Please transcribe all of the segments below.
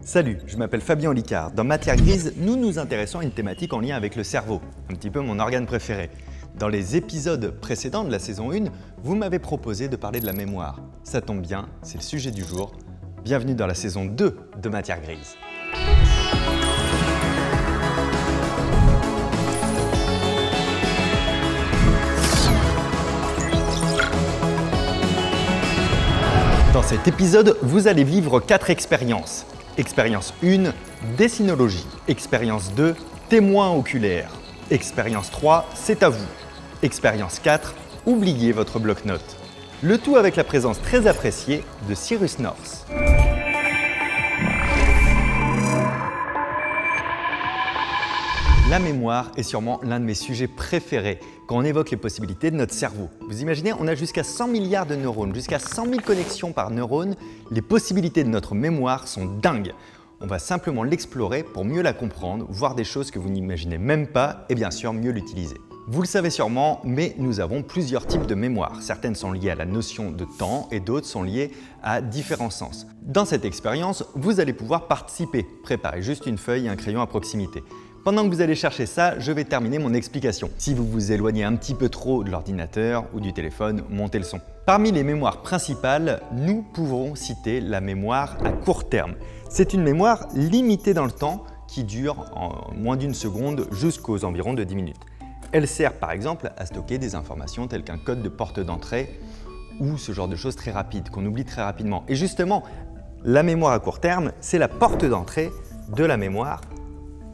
Salut, je m'appelle Fabien Olicard. Dans Matière Grise, nous nous intéressons à une thématique en lien avec le cerveau, un petit peu mon organe préféré. Dans les épisodes précédents de la saison 1, vous m'avez proposé de parler de la mémoire. Ça tombe bien, c'est le sujet du jour. Bienvenue dans la saison 2 de Matière Grise. Dans cet épisode, vous allez vivre 4 expériences. Expérience 1, dessinologie. Expérience 2, témoin oculaire. Expérience 3, c'est à vous. Expérience 4, oubliez votre bloc-notes. Le tout avec la présence très appréciée de Cyrus North. La mémoire est sûrement l'un de mes sujets préférés quand on évoque les possibilités de notre cerveau. Vous imaginez, on a jusqu'à 100 milliards de neurones, jusqu'à 100 000 connexions par neurone. Les possibilités de notre mémoire sont dingues. On va simplement l'explorer pour mieux la comprendre, voir des choses que vous n'imaginez même pas et bien sûr mieux l'utiliser. Vous le savez sûrement, mais nous avons plusieurs types de mémoire. Certaines sont liées à la notion de temps et d'autres sont liées à différents sens. Dans cette expérience, vous allez pouvoir participer. Préparez juste une feuille et un crayon à proximité. Pendant que vous allez chercher ça, je vais terminer mon explication. Si vous vous éloignez un petit peu trop de l'ordinateur ou du téléphone, montez le son. Parmi les mémoires principales, nous pouvons citer la mémoire à court terme. C'est une mémoire limitée dans le temps qui dure en moins d'une seconde jusqu'aux environs de 10 minutes. Elle sert par exemple à stocker des informations telles qu'un code de porte d'entrée ou ce genre de choses très rapides qu'on oublie très rapidement. Et justement, la mémoire à court terme, c'est la porte d'entrée de la mémoire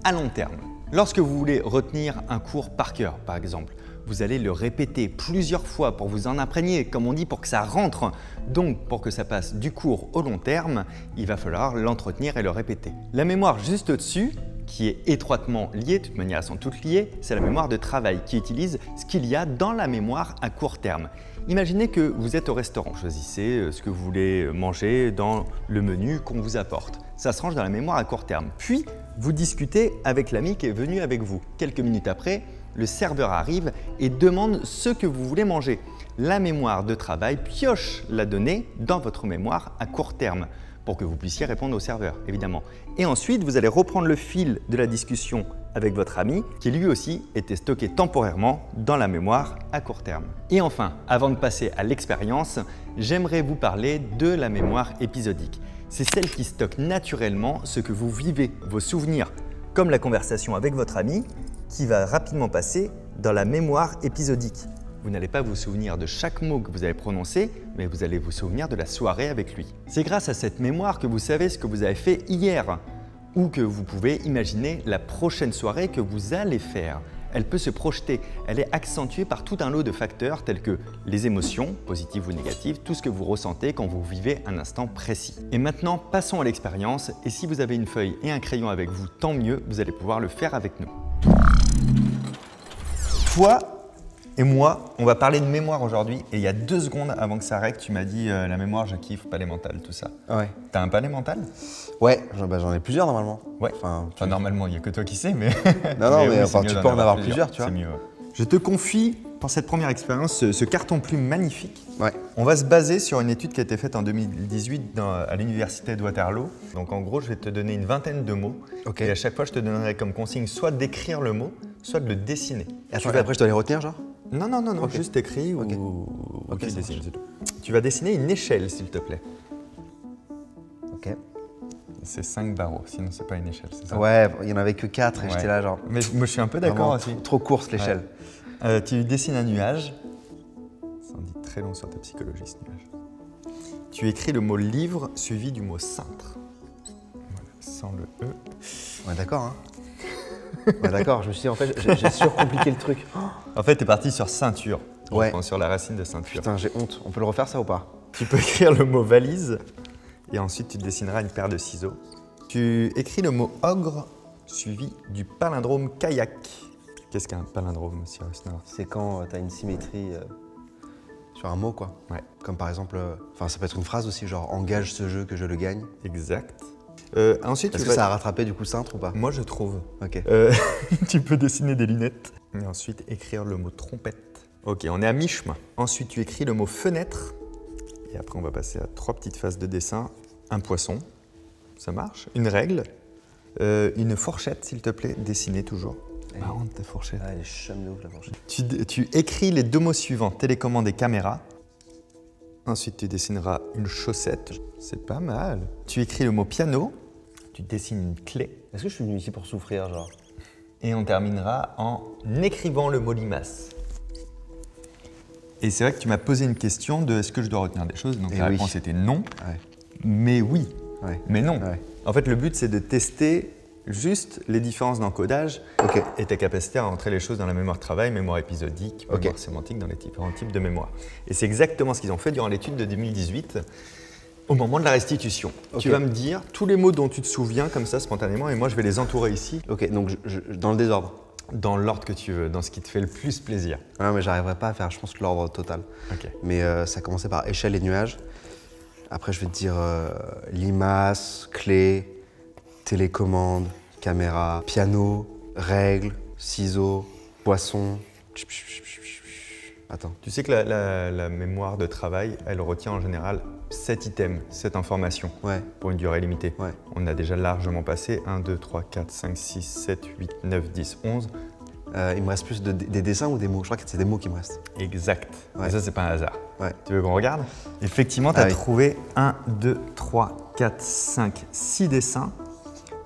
à long terme. Lorsque vous voulez retenir un cours par cœur, par exemple, vous allez le répéter plusieurs fois pour vous en imprégner, comme on dit, pour que ça rentre. Donc, pour que ça passe du court au long terme, il va falloir l'entretenir et le répéter. La mémoire juste au-dessus, qui est étroitement liée, de toute manière elles sont toutes liées, c'est la mémoire de travail qui utilise ce qu'il y a dans la mémoire à court terme. Imaginez que vous êtes au restaurant, choisissez ce que vous voulez manger dans le menu qu'on vous apporte. Ça se range dans la mémoire à court terme. Puis, vous discutez avec l'ami qui est venu avec vous. Quelques minutes après, le serveur arrive et demande ce que vous voulez manger. La mémoire de travail pioche la donnée dans votre mémoire à court terme pour que vous puissiez répondre au serveur, évidemment. Et ensuite, vous allez reprendre le fil de la discussion avec votre ami qui lui aussi était stocké temporairement dans la mémoire à court terme. Et enfin, avant de passer à l'expérience, j'aimerais vous parler de la mémoire épisodique. C'est celle qui stocke naturellement ce que vous vivez, vos souvenirs, comme la conversation avec votre ami, qui va rapidement passer dans la mémoire épisodique. Vous n'allez pas vous souvenir de chaque mot que vous avez prononcé, mais vous allez vous souvenir de la soirée avec lui. C'est grâce à cette mémoire que vous savez ce que vous avez fait hier, ou que vous pouvez imaginer la prochaine soirée que vous allez faire. Elle peut se projeter, elle est accentuée par tout un lot de facteurs tels que les émotions, positives ou négatives, tout ce que vous ressentez quand vous vivez un instant précis. Et maintenant, passons à l'expérience, et si vous avez une feuille et un crayon avec vous, tant mieux, vous allez pouvoir le faire avec nous. Toi et moi, on va parler de mémoire aujourd'hui, et il y a 2 secondes avant que ça arrête, tu m'as dit la mémoire, je kiffe, palais mental, tout ça. Ouais. T'as un palais mental? Ouais, j'en ai plusieurs normalement. Ouais. Enfin, normalement, il n'y a que toi qui sais, mais. Non, mais oui, enfin, tu peux en avoir plusieurs, tu vois. C'est mieux. Ouais. Je te confie pour cette première expérience ce carton-plume magnifique. Ouais. On va se baser sur une étude qui a été faite en 2018 à l'université de Waterloo. Donc en gros, je vais te donner une vingtaine de mots. Ok. Et à chaque fois, je te donnerai comme consigne soit d'écrire le mot, soit de le dessiner. Et après, je dois les retenir, genre? Non, Okay. juste écrit Ok. ou Ok, tu ça dessines, marche. c'est tout. Tu vas dessiner une échelle, s'il te plaît. Ok. C'est 5 barreaux, sinon c'est pas une échelle, c'est ça? Ouais, il n'y en avait que 4 et Ouais. j'étais là, genre. Mais moi, je suis un peu d'accord aussi. Trop courte l'échelle. Ouais. Tu dessines un nuage. Ça en dit très long sur ta psychologie, ce nuage. Tu écris le mot livre suivi du mot cintre. Voilà, sans le E. Ouais, d'accord, hein. Ouais, d'accord, je me suis dit, en fait, j'ai surcompliqué le truc. Oh, En fait, tu es parti sur ceinture. Ouais. Je pense sur la racine de ceinture. putain, j'ai honte. On peut le refaire, ça ou pas? Tu peux écrire le mot valise et ensuite tu dessineras une paire de ciseaux. Tu écris le mot ogre suivi du palindrome kayak. Qu'est-ce qu'un palindrome, Cyrus North? C'est quand tu as une symétrie sur un mot, quoi. Ouais. Comme par exemple, ça peut être une phrase aussi, genre engage ce jeu que je le gagne. Exact. Ensuite, Est-ce que ça a rattrapé du coup cintre ou pas? Moi, je trouve. Ok. Tu peux dessiner des lunettes. Et ensuite, écrire le mot trompette. Ok, on est à mi-chemin. Ensuite, tu écris le mot fenêtre. Et après, on va passer à 3 petites phases de dessin. Un poisson, ça marche. Une règle, une fourchette, s'il te plaît, dessinée toujours. Marrante ta fourchette. Ah, elle est chum de ouf la fourchette. Tu écris les 2 mots suivants, télécommande et caméra. Ensuite, tu dessineras une chaussette. C'est pas mal. Tu écris le mot piano. Tu dessines une clé. Est-ce que je suis venu ici pour souffrir, genre? Et on terminera en écrivant le mot limace. Et c'est vrai que tu m'as posé une question de est-ce que je dois retenir des choses. Donc la réponse était non, mais oui, mais non. En fait, le but, c'est de tester juste les différences d'encodage et ta capacité à rentrer les choses dans la mémoire de travail, mémoire épisodique, mémoire sémantique, dans les différents types de mémoire. Et c'est exactement ce qu'ils ont fait durant l'étude de 2018, au moment de la restitution. Tu vas me dire tous les mots dont tu te souviens comme ça spontanément et moi je vais les entourer ici. Ok, donc dans le désordre. Dans l'ordre que tu veux, dans ce qui te fait le plus plaisir. Non, mais j'arriverai pas à faire, je pense, l'ordre total. Mais ça a commencé par échelle et nuages. Après, je vais te dire limace, clé, télécommande, caméra, piano, règles, ciseaux, poisson. Attends. Tu sais que la mémoire de travail, elle retient en général 7 items, 7 informations pour une durée limitée. On a déjà largement passé 1, 2, 3, 4, 5, 6, 7, 8, 9, 10, 11. Il me reste plus des dessins ou des mots? Je crois que c'est des mots qui me restent. Exact. Et ça, c'est pas un hasard. Tu veux qu'on regarde? Effectivement, tu as trouvé 1, 2, 3, 4, 5, 6 dessins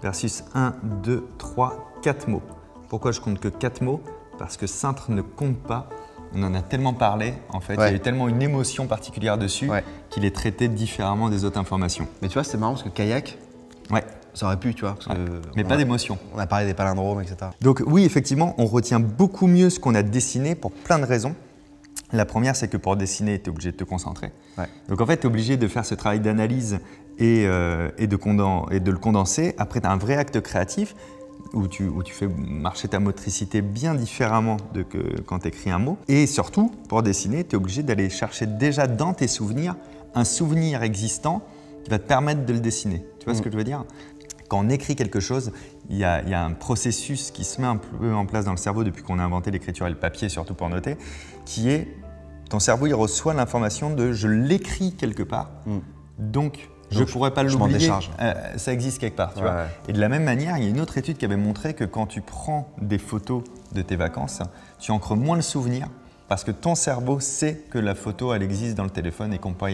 versus 1, 2, 3, 4 mots. Pourquoi je compte que 4 mots? Parce que cintre ne compte pas. On en a tellement parlé, en fait, il y a eu tellement une émotion particulière dessus qu'il est traité différemment des autres informations. Mais tu vois, c'est marrant parce que kayak, ça aurait pu, tu vois. Parce que mais pas d'émotion. On a parlé des palindromes, etc. Donc oui, effectivement, on retient beaucoup mieux ce qu'on a dessiné pour plein de raisons. La première, c'est que pour dessiner, tu es obligé de te concentrer. Donc en fait, tu es obligé de faire ce travail d'analyse et de le condenser. Après, tu as un vrai acte créatif où tu fais marcher ta motricité bien différemment que quand tu écris un mot. Et surtout, pour dessiner, tu es obligé d'aller chercher déjà dans tes souvenirs un souvenir existant qui va te permettre de le dessiner. Tu vois ce que je veux dire? Quand on écrit quelque chose, il y a un processus qui se met un peu en place dans le cerveau depuis qu'on a inventé l'écriture et le papier, surtout pour noter, qui est ton cerveau, il reçoit l'information de « je l'écris quelque part, donc je ne pourrais pas l'oublier, ça existe quelque part. » Et de la même manière, il y a une autre étude qui avait montré que quand tu prends des photos de tes vacances, tu ancres moins le souvenir parce que ton cerveau sait que la photo, elle existe dans le téléphone et qu'on pourrait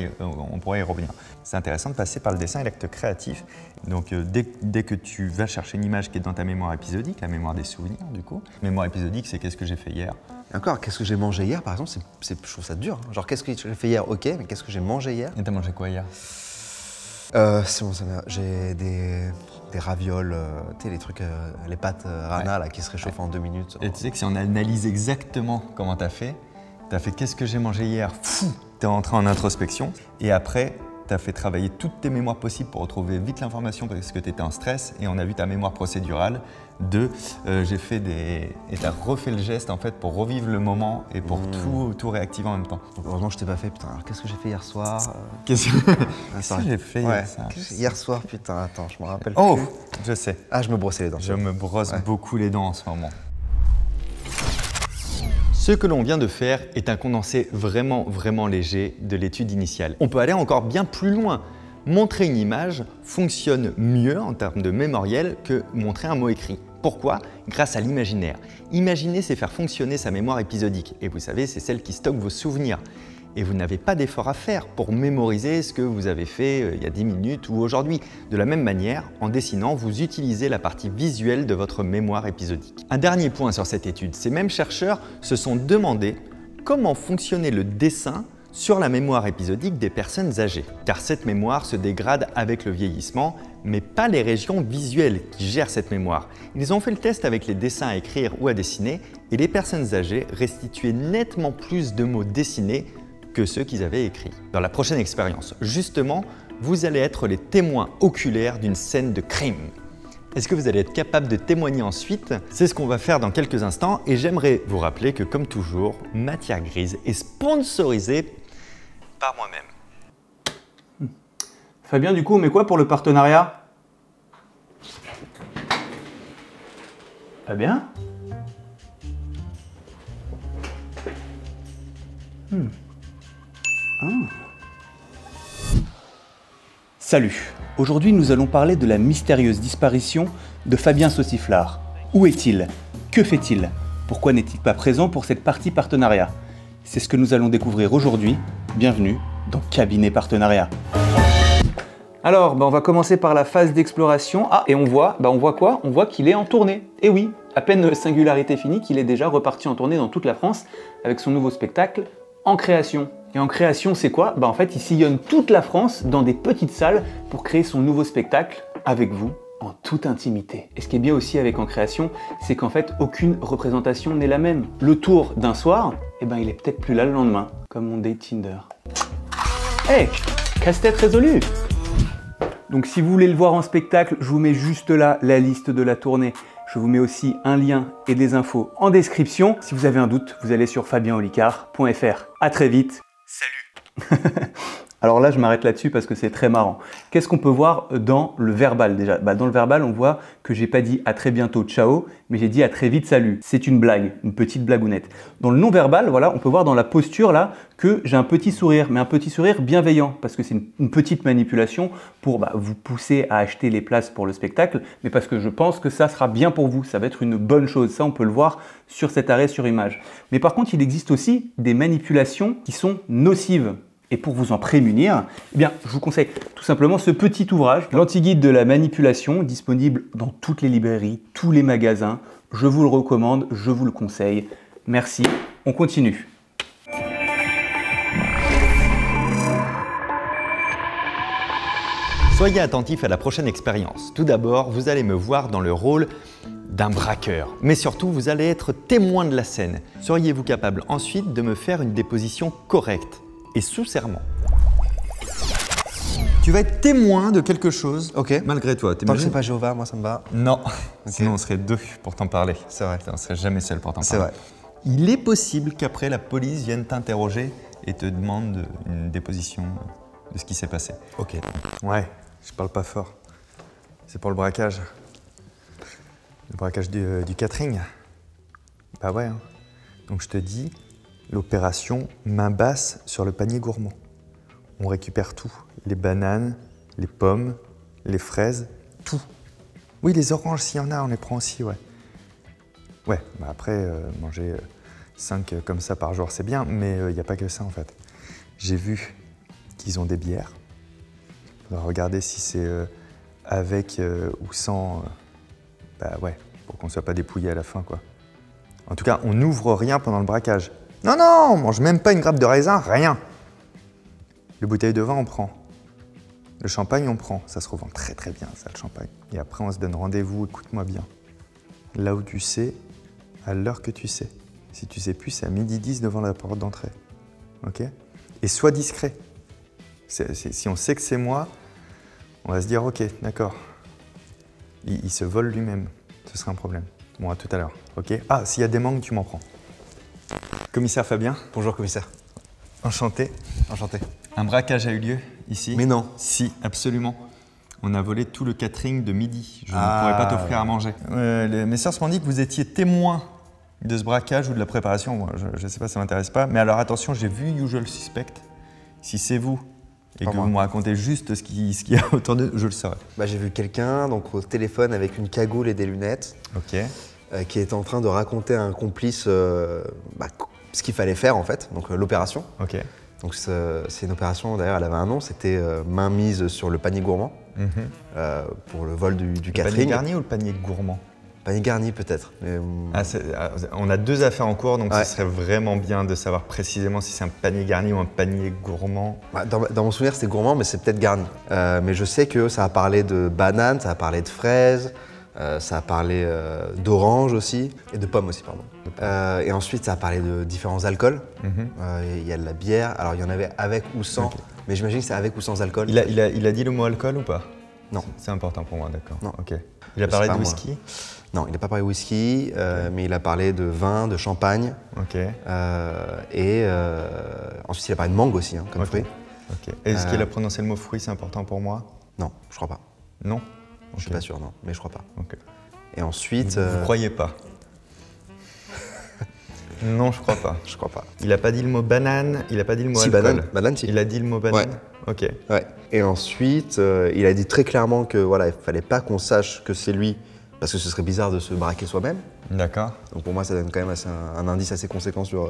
y revenir. C'est intéressant de passer par le dessin et l'acte créatif. Donc dès que tu vas chercher une image qui est dans ta mémoire épisodique, la mémoire des souvenirs du coup, mémoire épisodique, c'est qu'est-ce que j'ai fait hier. Encore, qu'est-ce que j'ai mangé hier, par exemple, je trouve ça dur. Genre, qu'est-ce que j'ai fait hier, ok, mais qu'est-ce que j'ai mangé hier? Et t'as mangé quoi hier? C'est bon, j'ai des ravioles, tu sais, les trucs, les pâtes rana là, qui se réchauffent en 2 minutes. Et tu sais que si on analyse exactement comment t'as fait qu'est-ce que j'ai mangé hier, t'es rentré en introspection et après, tu as fait travailler toutes tes mémoires possibles pour retrouver vite l'information parce que tu étais en stress et on a vu ta mémoire procédurale de j'ai fait des… et tu as refait le geste en fait pour revivre le moment et pour tout réactiver en même temps. Donc, heureusement que je t'ai pas fait, putain, alors qu'est-ce que j'ai fait hier soir? Qu'est-ce que j'ai fait hier soir, putain, attends, je me rappelle plus. Oh, je sais. Ah, je me brossais les dents. Je me brosse beaucoup les dents en ce moment. Ce que l'on vient de faire est un condensé vraiment léger de l'étude initiale. On peut aller encore bien plus loin. Montrer une image fonctionne mieux en termes de mémoriel que montrer un mot écrit. Pourquoi? Grâce à l'imaginaire. Imaginer, c'est faire fonctionner sa mémoire épisodique. Et vous savez, c'est celle qui stocke vos souvenirs. Et vous n'avez pas d'effort à faire pour mémoriser ce que vous avez fait il y a 10 minutes ou aujourd'hui. De la même manière, en dessinant, vous utilisez la partie visuelle de votre mémoire épisodique. Un dernier point sur cette étude, ces mêmes chercheurs se sont demandé comment fonctionnait le dessin sur la mémoire épisodique des personnes âgées. Car cette mémoire se dégrade avec le vieillissement, mais pas les régions visuelles qui gèrent cette mémoire. Ils ont fait le test avec les dessins à écrire ou à dessiner et les personnes âgées restituaient nettement plus de mots dessinés que ceux qu'ils avaient écrits. Dans la prochaine expérience, justement, vous allez être les témoins oculaires d'une scène de crime. Est-ce que vous allez être capable de témoigner ensuite? C'est ce qu'on va faire dans quelques instants et j'aimerais vous rappeler que, comme toujours, Matière Grise est sponsorisée par moi-même. Fabien, du coup, on met quoi pour le partenariat? Fabien? Salut! Aujourd'hui, nous allons parler de la mystérieuse disparition de Fabien Sauciflard. Où est-il? Que fait-il? Pourquoi n'est-il pas présent pour cette partie partenariat? C'est ce que nous allons découvrir aujourd'hui. Bienvenue dans Cabinet Partenariat. Alors, on va commencer par la phase d'exploration. Ah, et on voit quoi? On voit qu'il est en tournée. Et oui, à peine singularité finie, qu'il est déjà reparti en tournée dans toute la France avec son nouveau spectacle En Création. Et En Création, c'est quoi? En fait, il sillonne toute la France dans des petites salles pour créer son nouveau spectacle avec vous, en toute intimité. Et ce qui est bien aussi avec En Création, c'est qu'en fait, aucune représentation n'est la même. Le tour d'un soir, il est peut-être plus là le lendemain, comme mon date Tinder. Hey, casse-tête résolu! Donc si vous voulez le voir en spectacle, je vous mets juste là la liste de la tournée. Je vous mets aussi un lien et des infos en description. Si vous avez un doute, vous allez sur fabienolicard.fr. À très vite. Salut. Alors là, je m'arrête là-dessus parce que c'est très marrant. Qu'est-ce qu'on peut voir dans le verbal déjà? Dans le verbal, on voit que j'ai pas dit à très bientôt, ciao, mais j'ai dit à très vite, salut. C'est une blague, une petite blagounette. Dans le non-verbal, voilà, on peut voir dans la posture là que j'ai un petit sourire, mais un petit sourire bienveillant parce que c'est une petite manipulation pour vous pousser à acheter les places pour le spectacle, mais parce que je pense que ça sera bien pour vous, ça va être une bonne chose. Ça, on peut le voir sur cet arrêt sur image. Mais par contre, il existe aussi des manipulations qui sont nocives. Et pour vous en prémunir, je vous conseille tout simplement ce petit ouvrage, l'anti-guide de la manipulation, disponible dans toutes les librairies, tous les magasins. Je vous le recommande, je vous le conseille. Merci, on continue. Soyez attentifs à la prochaine expérience. Tout d'abord, vous allez me voir dans le rôle d'un braqueur. Mais surtout, vous allez être témoin de la scène. Seriez-vous capable ensuite de me faire une déposition correcte et sous serment? Tu vas être témoin de quelque chose, malgré toi. Tant que c'est pas Jéhovah, moi ça me va. Non, sinon on serait deux pour t'en parler. C'est vrai. On serait jamais seul pour t'en parler. C'est vrai. Il est possible qu'après la police vienne t'interroger et te demande une déposition de ce qui s'est passé. Ok. Ouais, je parle pas fort. C'est pour le braquage. Le braquage du catering. Bah ouais. Donc je te dis, l'opération main basse sur le panier gourmand. On récupère tout, les bananes, les pommes, les fraises, tout. Oui, les oranges, s'il y en a, on les prend aussi, ouais. Ouais, après, manger 5 comme ça par jour, c'est bien, mais il n'y a pas que ça en fait. J'ai vu qu'ils ont des bières. On va regarder si c'est avec ou sans, pour qu'on ne soit pas dépouillé à la fin, quoi. En tout cas, on n'ouvre rien pendant le braquage. Non, on mange même pas une grappe de raisin, rien. Les bouteilles de vin, on prend. Le champagne, on prend. Ça se revend très très bien, ça, le champagne. Et après, on se donne rendez-vous, écoute-moi bien. Là où tu sais, à l'heure que tu sais. Si tu sais plus, c'est à 12h10 devant la porte d'entrée. Ok? Et sois discret. Si on sait que c'est moi, on va se dire, ok, d'accord. Il se vole lui-même. Ce serait un problème. Bon, à tout à l'heure. Ok? Ah, s'il y a des mangues, tu m'en prends. Commissaire Fabien. Bonjour commissaire. Enchanté. Enchanté. Un braquage a eu lieu ici? Mais non. Si, absolument. On a volé tout le catering de midi. Je ne pourrais pas t'offrir à manger. Mes soeurs m'ont dit que vous étiez témoin de ce braquage ou de la préparation. Moi, je ne sais pas, ça ne m'intéresse pas. Mais alors attention, j'ai vu Usual Suspect. Si c'est vous et que vous me racontez juste ce qu'il y a autour de, je le saurai. J'ai vu quelqu'un donc au téléphone avec une cagoule et des lunettes. Ok. Qui était en train de raconter à un complice ce qu'il fallait faire en fait, donc l'opération. Ok. Donc c'est une opération, d'ailleurs elle avait un nom, c'était mainmise sur le panier gourmand pour le vol du catering. Le panier garni ou le panier gourmand? Panier garni peut-être. Mais... on a deux affaires en cours, donc ce serait vraiment bien de savoir précisément si c'est un panier garni ou un panier gourmand. Dans mon souvenir c'était gourmand, mais c'est peut-être garni. Mais je sais que ça a parlé de bananes, ça a parlé de fraises, ça a parlé d'orange aussi, et de pommes aussi, pardon. Et ensuite, ça a parlé de différents alcools. Il y a de la bière, alors il y en avait avec ou sans, mais j'imagine que c'est avec ou sans alcool. Il a dit le mot alcool ou pas? Non. C'est important pour moi, d'accord. Non. Ok. Il a parlé de whisky? Non, il n'a pas parlé de whisky, mais il a parlé de vin, de champagne. Ok. Et ensuite, il a parlé de mangue aussi, comme fruit. Ok. Est-ce qu'il a prononcé le mot fruit, c'est important pour moi? Non, je crois pas. Non? Je suis pas sûr, non, mais je crois pas. Ok. Et ensuite... Vous croyez pas? Non, je crois pas. Je crois pas. Il a pas dit le mot banane, il a pas dit le mot si, alcool. Banane, si. Il a dit le mot banane? Ouais. Ok. Ouais. Et ensuite, il a dit très clairement que voilà, il fallait pas qu'on sache que c'est lui, parce que ce serait bizarre de se braquer soi-même. D'accord. Donc pour moi, ça donne quand même un indice assez conséquent sur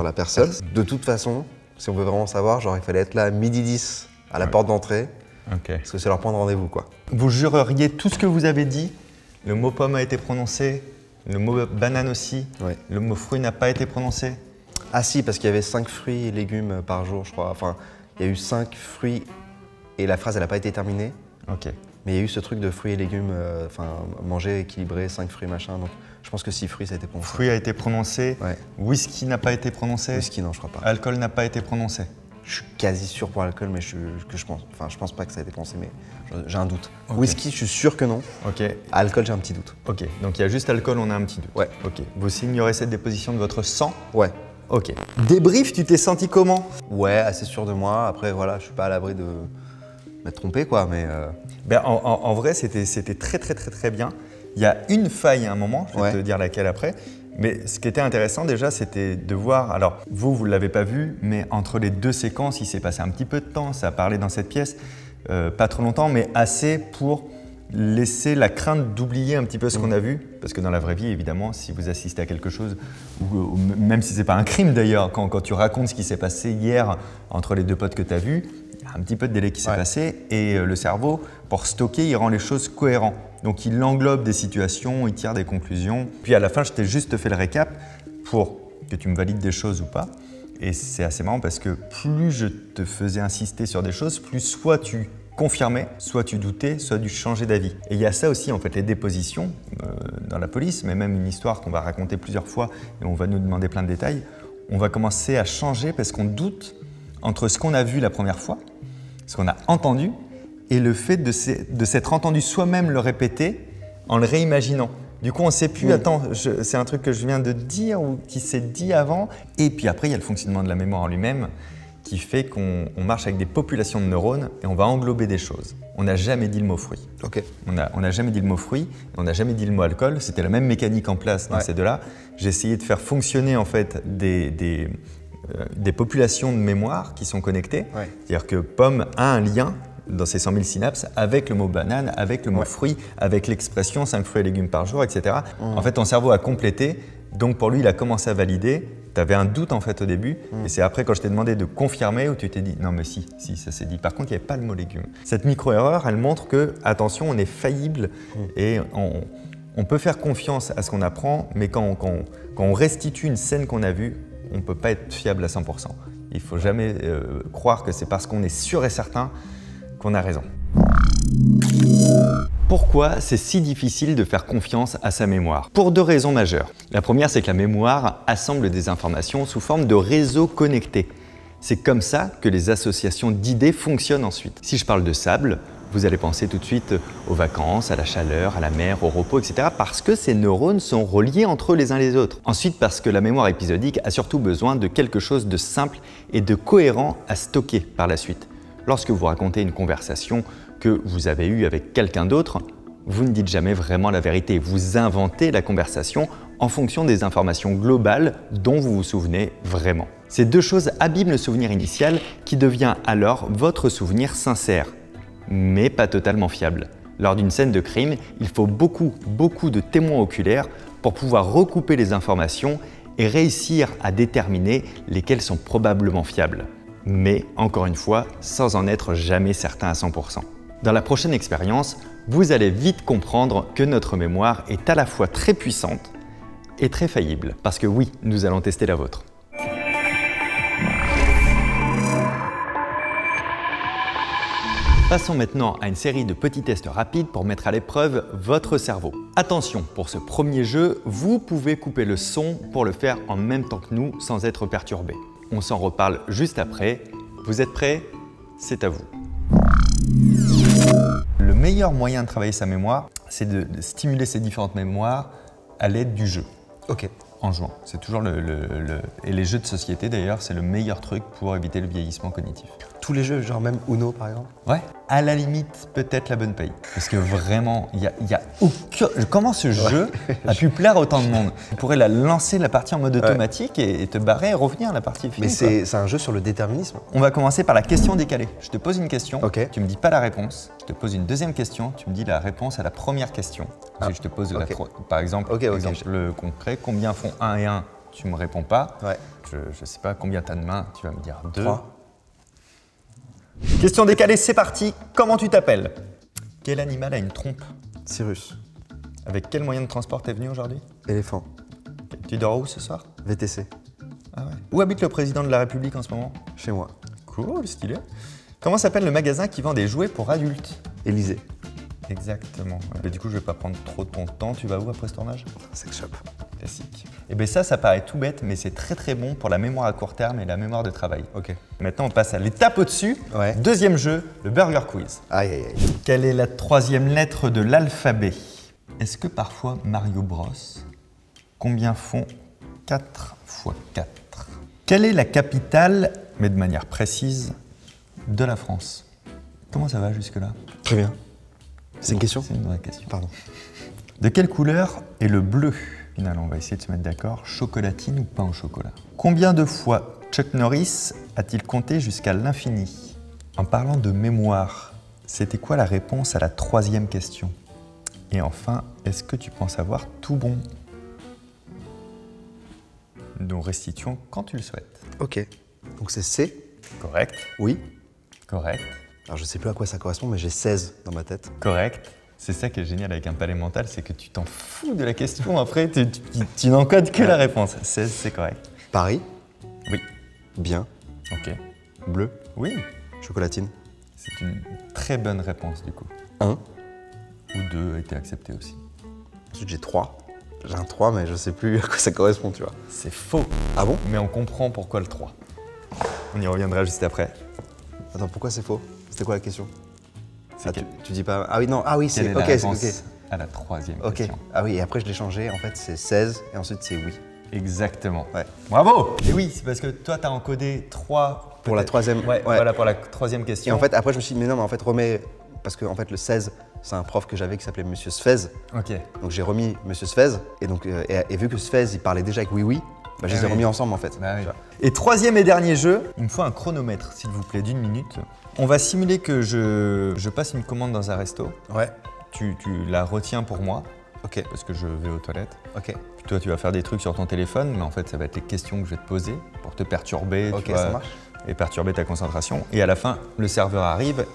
la personne. personne. De toute façon, si on veut vraiment savoir, genre il fallait être là à 12h10 à la porte d'entrée, parce que c'est leur point de rendez-vous, quoi. Vous jureriez tout ce que vous avez dit? Le mot pomme a été prononcé, le mot banane aussi, le mot fruit n'a pas été prononcé? Ah si, parce qu'il y avait 5 fruits et légumes par jour, je crois. Enfin, il y a eu 5 fruits et la phrase, elle n'a pas été terminée. Ok. Mais il y a eu ce truc de fruits et légumes, manger équilibré, 5 fruits, machin. Donc je pense que 6 fruits, ça a été prononcé. Fruit a été prononcé. Ouais. Whisky n'a pas été prononcé. Whisky, non, je crois pas. Alcool n'a pas été prononcé. Je suis quasi sûr pour l'alcool, mais je pense pas que ça a été prononcé, mais j'ai un doute. Okay. Whisky, je suis sûr que non. Ok. Alcool, j'ai un petit doute. Ok. Donc il y a juste alcool, on a un petit doute. Ouais. Ok. Vous signerez cette déposition de votre sang? Ouais. Ok. Débrief, tu t'es senti comment? Ouais, assez sûr de moi. Après, voilà, je suis pas à l'abri de m'être trompé, quoi, mais... Ben, en vrai, c'était très bien. Il y a une faille à un moment, je vais te dire laquelle après. Mais ce qui était intéressant déjà, c'était de voir, alors vous ne l'avez pas vu, mais entre les deux séquences, il s'est passé un petit peu de temps, ça a parlé dans cette pièce, pas trop longtemps, mais assez pour laisser la crainte d'oublier un petit peu ce qu'on a vu. Parce que dans la vraie vie, évidemment, si vous assistez à quelque chose, ou même si ce n'est pas un crime d'ailleurs, quand tu racontes ce qui s'est passé hier entre les deux potes que tu as vus, il y a un petit peu de délai qui s'est passé et le cerveau, pour stocker, il rend les choses cohérentes. Donc il englobe des situations, il tire des conclusions. Puis à la fin, je t'ai juste fait le récap pour que tu me valides des choses ou pas. Et c'est assez marrant parce que plus je te faisais insister sur des choses, plus soit tu confirmais, soit tu doutais, soit tu changeais d'avis. Et il y a ça aussi, en fait, les dépositions dans la police, mais même une histoire qu'on va raconter plusieurs fois et on va nous demander plein de détails. On va commencer à changer parce qu'on doute entre ce qu'on a vu la première fois, ce qu'on a entendu, et le fait de s'être entendu soi-même le répéter en le réimaginant. Du coup, on ne sait plus, attends, c'est un truc que je viens de dire ou qui s'est dit avant. Et puis après, il y a le fonctionnement de la mémoire en lui-même qui fait qu'on marche avec des populations de neurones et on va englober des choses. On n'a jamais dit le mot fruit. Ok. On n'a jamais dit le mot fruit, on n'a jamais dit le mot alcool. C'était la même mécanique en place dans ces deux-là. J'ai essayé de faire fonctionner en fait des populations de mémoire qui sont connectées. C'est-à-dire que pomme a un lien dans ses 100 000 synapses avec le mot banane, avec le mot fruit, avec l'expression 5 fruits et légumes par jour, etc. En fait, ton cerveau a complété, donc pour lui, il a commencé à valider. Tu avais un doute en fait au début, et c'est après quand je t'ai demandé de confirmer où tu t'es dit non mais si, ça s'est dit. Par contre, il n'y avait pas le mot légumes. Cette micro-erreur, elle montre que, attention, on est faillible et on peut faire confiance à ce qu'on apprend, mais quand on restitue une scène qu'on a vue, on ne peut pas être fiable à 100%. Il ne faut jamais croire que c'est parce qu'on est sûr et certain qu'on a raison. Pourquoi c'est si difficile de faire confiance à sa mémoire? Pour deux raisons majeures. La première, c'est que la mémoire assemble des informations sous forme de réseaux connectés. C'est comme ça que les associations d'idées fonctionnent ensuite. Si je parle de sable, vous allez penser tout de suite aux vacances, à la chaleur, à la mer, au repos, etc. parce que ces neurones sont reliés entre eux les uns les autres. Ensuite, parce que la mémoire épisodique a surtout besoin de quelque chose de simple et de cohérent à stocker par la suite. Lorsque vous racontez une conversation que vous avez eue avec quelqu'un d'autre, vous ne dites jamais vraiment la vérité. Vous inventez la conversation en fonction des informations globales dont vous vous souvenez vraiment. Ces deux choses abîment le souvenir initial qui devient alors votre souvenir sincère, mais pas totalement fiable. Lors d'une scène de crime, il faut beaucoup de témoins oculaires pour pouvoir recouper les informations et réussir à déterminer lesquelles sont probablement fiables. Mais encore une fois, sans en être jamais certain à 100%. Dans la prochaine expérience, vous allez vite comprendre que notre mémoire est à la fois très puissante et très faillible. Parce que oui, nous allons tester la vôtre. Passons maintenant à une série de petits tests rapides pour mettre à l'épreuve votre cerveau. Attention, pour ce premier jeu, vous pouvez couper le son pour le faire en même temps que nous sans être perturbé. On s'en reparle juste après. Vous êtes prêts? C'est à vous. Le meilleur moyen de travailler sa mémoire, c'est de stimuler ces différentes mémoires à l'aide du jeu. Ok. En jouant. C'est toujours Et les jeux de société, d'ailleurs, c'est le meilleur truc pour éviter le vieillissement cognitif. Tous les jeux, genre même Uno, par exemple? Ouais. À la limite, peut-être la bonne paye. Parce que vraiment, il y a aucun... Comment ce jeu a pu plaire à autant de monde? Tu pourrais lancer la partie en mode automatique et te barrer et revenir à la partie finie. Mais c'est un jeu sur le déterminisme. On va commencer par la question décalée. Je te pose une question, Ok. tu me dis pas la réponse. Je te pose une deuxième question, tu me dis la réponse à la première question. Si je te pose par exemple, exemple concret, combien font 1 et 1? Tu me réponds pas. Ouais. Je sais pas combien t'as de mains, tu vas me dire 2. 3. Question décalée, c'est parti. Comment tu t'appelles? Quel animal a une trompe? Cyrus. Avec quel moyen de transport t'es venu aujourd'hui? Éléphant. Tu dors où ce soir? VTC. Ah ouais. Où habite le président de la République en ce moment? Chez moi. Cool, stylé. Comment s'appelle le magasin qui vend des jouets pour adultes? Élysée. Exactement. Mais du coup, je vais pas prendre trop de ton temps. Tu vas où après ce tournage? Sex shop. Classique. Et bien ça paraît tout bête, mais c'est très très bon pour la mémoire à court terme et la mémoire de travail. Ok. Maintenant, on passe à l'étape au-dessus. Ouais. Deuxième jeu, le Burger Quiz. Aïe, aïe, aïe. Quelle est la troisième lettre de l'alphabet? Est-ce que parfois Mario Bros? Combien font 4 x 4? Quelle est la capitale, mais de manière précise, de la France? Comment ça va jusque-là? Très bien. C'est une question? C'est une vraie question. Pardon. De quelle couleur est le bleu? Final, on va essayer de se mettre d'accord. Chocolatine ou pain au chocolat? Combien de fois Chuck Norris a-t-il compté jusqu'à l'infini? En parlant de mémoire, c'était quoi la réponse à la troisième question? Et enfin, est-ce que tu penses avoir tout bon? Nous restituons quand tu le souhaites. Ok. Donc c'est C? Correct. Oui. Correct. Alors je sais plus à quoi ça correspond, mais j'ai 16 dans ma tête. Correct. C'est ça qui est génial avec un palais mental, c'est que tu t'en fous de la question. Après, tu n'encodes que la réponse. 16, c'est correct. Paris? Oui. Bien. Ok. Bleu? Oui. Chocolatine? C'est une très bonne réponse du coup. 1. Ou 2 a été accepté aussi. Ensuite j'ai 3. J'ai un 3, mais je sais plus à quoi ça correspond, tu vois. C'est faux. Ah bon? Mais on comprend pourquoi le 3. On y reviendra juste après. Attends, pourquoi c'est faux? C'était quoi la question? C'est tu dis pas... Ah oui, non. Ah oui, quelle c'est... est la Ok, réponse c'est ok. à la troisième Ok. question. Ah oui, et après je l'ai changé. En fait, c'est 16 et ensuite c'est oui. Exactement. Ouais. Bravo. Et oui, c'est parce que toi, tu as encodé 3... Pour la troisième... Ouais, voilà, pour la troisième question. Et en fait, après, je me suis dit, mais non, mais en fait, remets... Parce que en fait, le 16, c'est un prof que j'avais qui s'appelait Monsieur Sfez. Ok. Donc j'ai remis Monsieur Sfez. Et donc, et vu que Sfez, il parlait déjà avec oui, bah, je les ai remis ensemble en fait. Bah oui. Et troisième et dernier jeu, il me faut un chronomètre, s'il vous plaît, d'1 minute. On va simuler que je passe une commande dans un resto. Ouais. Tu la retiens pour moi. Ok. Parce que je vais aux toilettes. Ok. Puis toi, tu vas faire des trucs sur ton téléphone, mais en fait, ça va être les questions que je vais te poser pour te perturber. Ok, tu vois, ça marche. Et perturber ta concentration. Et à la fin, le serveur arrive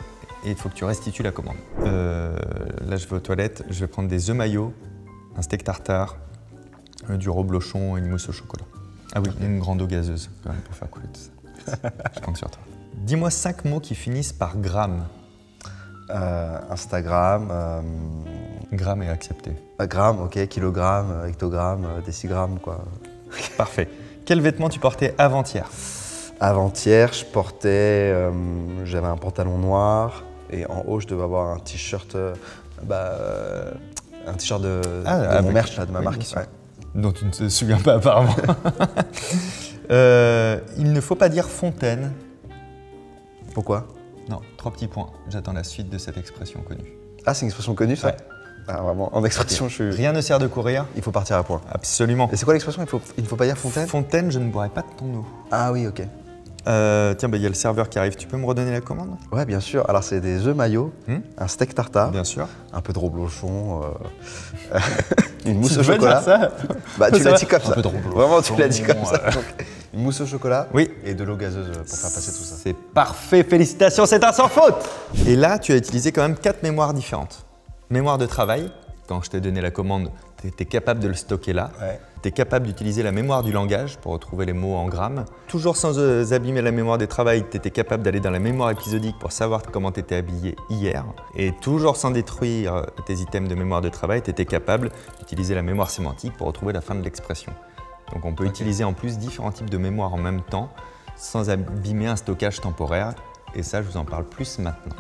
et il faut que tu restitues la commande. Là, je vais aux toilettes, je vais prendre des œufs maillots, un steak tartare, du reblochon et une mousse au chocolat. Ah oui, une grande eau gazeuse quand même pour faire couler tout ça. Je compte sur toi. Dis-moi 5 mots qui finissent par gramme. Instagram, Gramme est accepté. gramme, ok, kilogramme, hectogramme, décigramme, quoi. Parfait. Quel vêtement tu portais avant-hier? Avant-hier, je portais, j'avais un pantalon noir et en haut, je devais avoir un t-shirt, un t-shirt de mon merch, là, de ma marque. bien sûr. Ouais. Dont tu ne te souviens pas apparemment. Il ne faut pas dire fontaine. Pourquoi? Non, 3 petits points. J'attends la suite de cette expression connue. Ah, c'est une expression connue, ça? Ouais. Ah, vraiment, en expression, je suis... Rien ne sert de courir. Il faut partir à point. Absolument. Et c'est quoi l'expression? Il ne faut pas dire fontaine? Fontaine, je ne boirai pas de ton eau. Ah oui, ok. Tiens, il y a le serveur qui arrive. Tu peux me redonner la commande? Ouais, bien sûr. Alors, c'est des œufs maillots, un steak tartare, Bien sûr. un peu de reblochon, une mousse Tu au veux chocolat. dire ça? Bah, tu Ça l'as va. dit comme Un ça. peu de reblochon, Vraiment, tu l'as dit comme ça. ouais. Donc, une mousse au chocolat Oui. et de l'eau gazeuse pour faire passer tout ça. C'est parfait, félicitations, c'est un sans faute. Et là, tu as utilisé quand même 4 mémoires différentes. Mémoire de travail, quand je t'ai donné la commande, tu étais capable de le stocker là. Ouais. Tu es capable d'utiliser la mémoire du langage pour retrouver les mots en grammes. Toujours sans abîmer la mémoire de travail, tu étais capable d'aller dans la mémoire épisodique pour savoir comment tu étais habillé hier. Et toujours sans détruire tes items de mémoire de travail, tu étais capable d'utiliser la mémoire sémantique pour retrouver la fin de l'expression. Donc on peut utiliser en plus différents types de mémoire en même temps sans abîmer un stockage temporaire. Et ça, je vous en parle plus maintenant.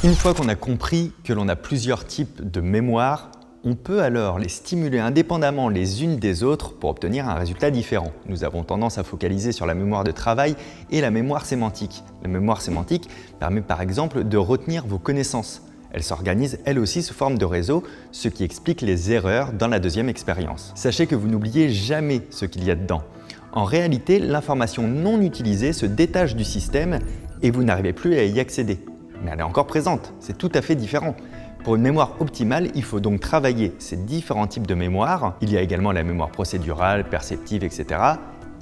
Une fois qu'on a compris que l'on a plusieurs types de mémoire, On peut alors les stimuler indépendamment les unes des autres pour obtenir un résultat différent. Nous avons tendance à focaliser sur la mémoire de travail et la mémoire sémantique. La mémoire sémantique permet par exemple de retenir vos connaissances. Elle s'organise elle aussi sous forme de réseau, ce qui explique les erreurs dans la deuxième expérience. Sachez que vous n'oubliez jamais ce qu'il y a dedans. En réalité, l'information non utilisée se détache du système et vous n'arrivez plus à y accéder. Mais elle est encore présente, c'est tout à fait différent. Pour une mémoire optimale, il faut donc travailler ces différents types de mémoire. Il y a également la mémoire procédurale, perceptive, etc.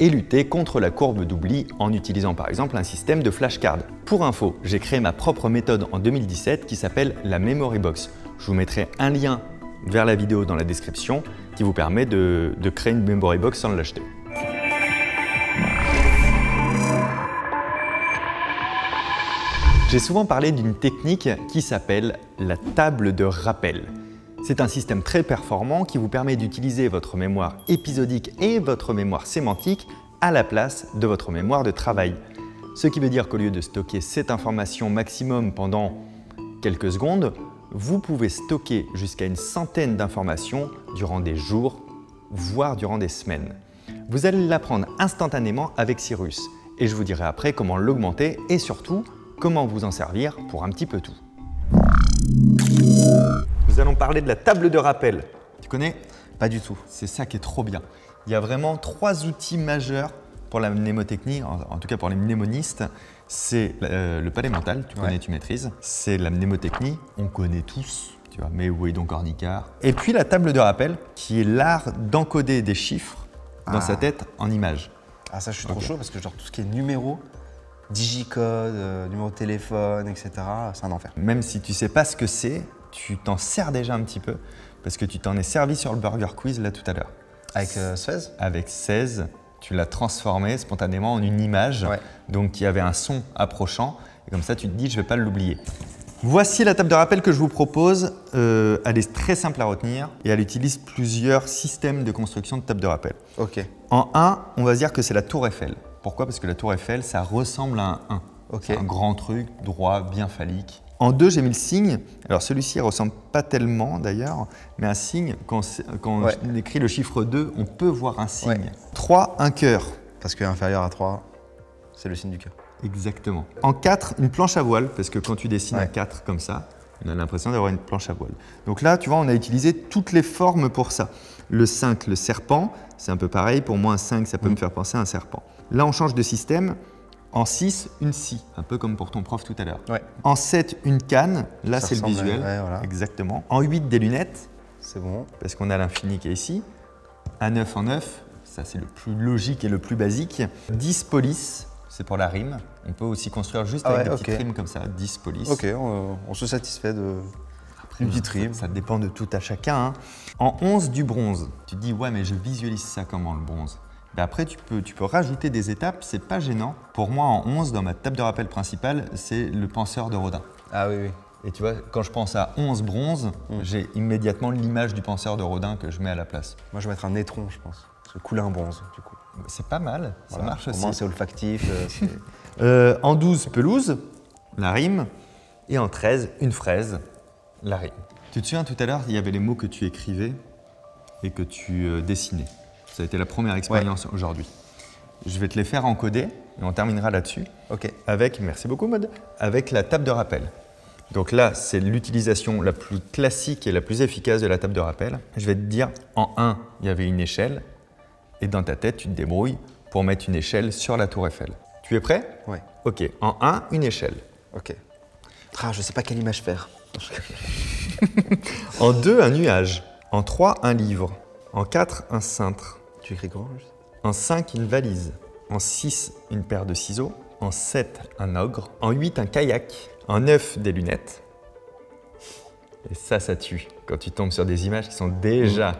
et lutter contre la courbe d'oubli en utilisant par exemple un système de flashcard. Pour info, j'ai créé ma propre méthode en 2017 qui s'appelle la Memory Box. Je vous mettrai un lien vers la vidéo dans la description qui vous permet de créer une Memory Box sans l'acheter. J'ai souvent parlé d'une technique qui s'appelle la table de rappel. C'est un système très performant qui vous permet d'utiliser votre mémoire épisodique et votre mémoire sémantique à la place de votre mémoire de travail. Ce qui veut dire qu'au lieu de stocker cette information maximum pendant quelques secondes, vous pouvez stocker jusqu'à une centaine d'informations durant des jours, voire durant des semaines. Vous allez l'apprendre instantanément avec Cyrus et je vous dirai après comment l'augmenter et surtout comment vous en servir pour un petit peu tout. Nous allons parler de la table de rappel. Tu connais? Pas du tout. C'est ça qui est trop bien. Il y a vraiment 3 outils majeurs pour la mnémotechnie, en tout cas pour les mnémonistes. C'est le palais mental, tu connais, tu maîtrises. C'est la mnémotechnie, on connaît tous, tu vois, Mewey, donc Ornicart. Et puis la table de rappel, qui est l'art d'encoder des chiffres dans sa tête en images. Ah ça, je suis trop chaud parce que genre tout ce qui est numéros, digicode, numéro de téléphone, etc., c'est un enfer. Même si tu ne sais pas ce que c'est, tu t'en sers déjà un petit peu parce que tu t'en es servi sur le Burger Quiz là tout à l'heure. Avec 16 ? Avec 16, tu l'as transformé spontanément en une image, donc qui avait un son approchant. Et comme ça, tu te dis, je ne vais pas l'oublier. Voici la table de rappel que je vous propose. Elle est très simple à retenir et elle utilise plusieurs systèmes de construction de table de rappel. Ok. En 1, on va se dire que c'est la tour Eiffel. Pourquoi? Parce que la tour Eiffel, ça ressemble à un 1. C'est un grand truc, droit, bien phallique. En 2, j'ai mis le signe. Alors celui-ci ne ressemble pas tellement d'ailleurs, mais un signe, quand on écrit le chiffre 2, on peut voir un signe. 3, un cœur. Parce que inférieur à 3, c'est le signe du cœur. Exactement. En 4, une planche à voile, parce que quand tu dessines un 4 comme ça, on a l'impression d'avoir une planche à voile. Donc là, tu vois, on a utilisé toutes les formes pour ça. Le 5, le serpent, c'est un peu pareil. Pour moi, un 5, ça peut me faire penser à un serpent. Là, on change de système. En 6, une scie, un peu comme pour ton prof tout à l'heure. En 7, une canne. Là, c'est le visuel. Voilà. Exactement. En 8, des lunettes. C'est bon. Parce qu'on a l'infini qui est ici. Un 9 en 9, ça c'est le plus logique et le plus basique. 10 police, c'est pour la rime. On peut aussi construire juste avec des petites rimes comme ça. 10 police. Ok, on se satisfait de une petite rime. Ça dépend de tout à chacun. Hein. En 11, du bronze. Tu te dis, ouais, mais je visualise ça comment le bronze? Après, tu peux rajouter des étapes, c'est pas gênant. Pour moi, en 11, dans ma table de rappel principale, c'est le penseur de Rodin. Ah oui, oui. Et tu vois, quand je pense à 11 bronze, j'ai immédiatement l'image du penseur de Rodin que je mets à la place. Moi, je vais mettre un étron, je pense. Parce que couler un bronze, du coup. C'est pas mal, ça marche aussi. Au moins, c'est olfactif. En 12, pelouse, la rime. Et en 13, une fraise, la rime. Tu te souviens, tout à l'heure, il y avait les mots que tu écrivais et que tu dessinais. Ça a été la première expérience aujourd'hui. Je vais te les faire encoder et on terminera là-dessus. Avec, merci beaucoup Maud, avec la table de rappel. Donc là, c'est l'utilisation la plus classique et la plus efficace de la table de rappel. Je vais te dire, en 1, il y avait une échelle et dans ta tête, tu te débrouilles pour mettre une échelle sur la tour Eiffel. Tu es prêt? Ouais. Ok, en 1, une échelle. Ok. Ah, je sais pas quelle image faire. En 2, un nuage. En 3, un livre. En 4, un cintre. Tu écris comment? En 5, une valise. En 6, une paire de ciseaux. En 7, un ogre. En 8, un kayak. En 9, des lunettes. Et ça tue quand tu tombes sur des images qui sont déjà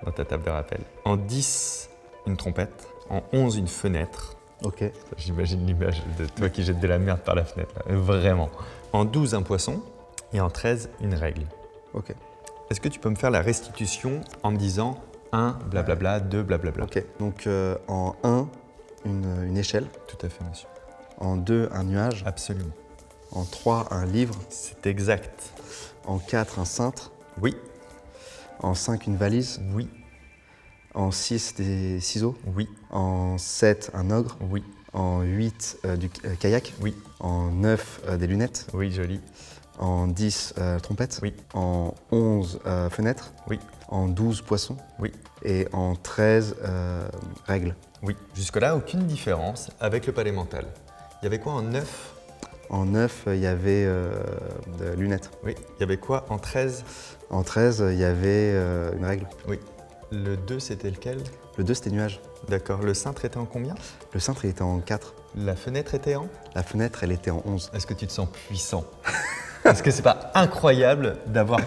dans ta table de rappel. En 10, une trompette. En 11, une fenêtre. Ok. J'imagine l'image de toi qui jette de la merde par la fenêtre, là. Vraiment. En 12, un poisson. Et en 13, une règle. Ok. Est-ce que tu peux me faire la restitution en me disant 1, blablabla, 2, blablabla? Ok. Donc en 1, une échelle. Tout à fait, monsieur. En 2, un nuage. Absolument. En 3, un livre. C'est exact. En 4, un cintre. Oui. En 5, une valise. Oui. En 6, des ciseaux. Oui. En 7, un ogre. Oui. En 8, du kayak. Oui. En 9, des lunettes. Oui, joli. En 10, trompette. Oui. En 11, fenêtre. Oui. En 12, poisson. Oui. Et en 13, règle. Oui. Jusque-là, aucune différence avec le palais mental. Il y avait quoi en 9? En 9, il y avait des lunettes. Oui. Il y avait quoi en 13? En 13, il y avait une règle. Oui. Le 2, c'était lequel? Le 2, c'était nuage. D'accord. Le cintre était en combien? Le cintre, il était en 4. La fenêtre était en? La fenêtre, elle était en 11. Est-ce que tu te sens puissant? Est-ce que c'est pas incroyable d'avoir…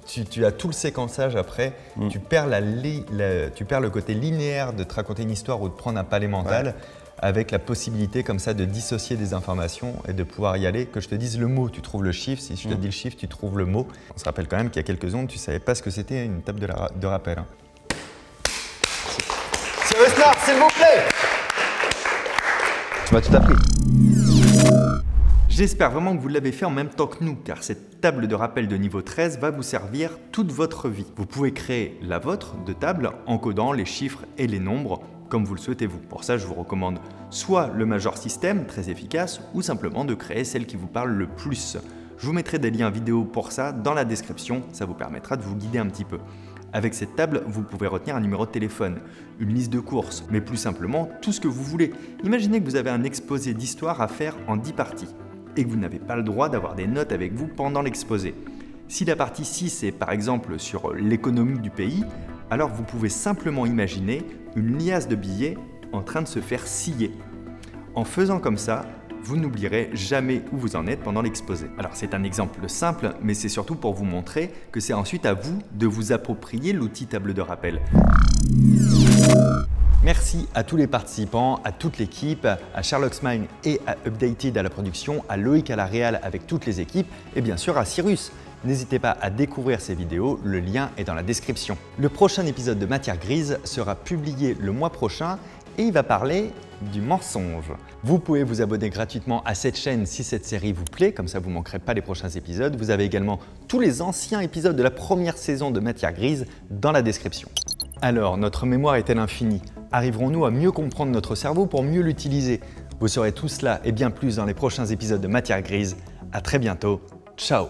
Tu as tout le séquençage après, tu perds le côté linéaire de te raconter une histoire ou de prendre un palais mental, avec la possibilité comme ça de dissocier des informations et de pouvoir y aller. Que je te dise le mot, tu trouves le chiffre. Si je te dis le chiffre, tu trouves le mot. On se rappelle quand même qu'il y a quelques secondes, tu ne savais pas ce que c'était une table de rappel. Hein. Cyrus Nord, s'il vous plaît! Tu m'as tout appris. J'espère vraiment que vous l'avez fait en même temps que nous, car cette table de rappel de niveau 13 va vous servir toute votre vie. Vous pouvez créer la vôtre de table en codant les chiffres et les nombres comme vous le souhaitez vous. Pour ça, je vous recommande soit le Major System, très efficace, ou simplement de créer celle qui vous parle le plus. Je vous mettrai des liens vidéo pour ça dans la description, ça vous permettra de vous guider un petit peu. Avec cette table, vous pouvez retenir un numéro de téléphone, une liste de courses, mais plus simplement tout ce que vous voulez. Imaginez que vous avez un exposé d'histoire à faire en 10 parties et que vous n'avez pas le droit d'avoir des notes avec vous pendant l'exposé. Si la partie 6 est par exemple sur l'économie du pays, alors vous pouvez simplement imaginer une liasse de billets en train de se faire scier. En faisant comme ça, vous n'oublierez jamais où vous en êtes pendant l'exposé. Alors c'est un exemple simple, mais c'est surtout pour vous montrer que c'est ensuite à vous de vous approprier l'outil table de rappel. Merci à tous les participants, à toute l'équipe, à Sherlock's Mind et à Updated à la production, à Loïc à la réal avec toutes les équipes et bien sûr à Cyrus. N'hésitez pas à découvrir ces vidéos, le lien est dans la description. Le prochain épisode de Matière Grise sera publié le mois prochain et il va parler du mensonge. Vous pouvez vous abonner gratuitement à cette chaîne si cette série vous plaît, comme ça vous ne manquerez pas les prochains épisodes. Vous avez également tous les anciens épisodes de la première saison de Matière Grise dans la description. Alors, notre mémoire est-elle infinie? Arriverons-nous à mieux comprendre notre cerveau pour mieux l'utiliser? Vous saurez tout cela et bien plus dans les prochains épisodes de Matière Grise. À très bientôt. Ciao!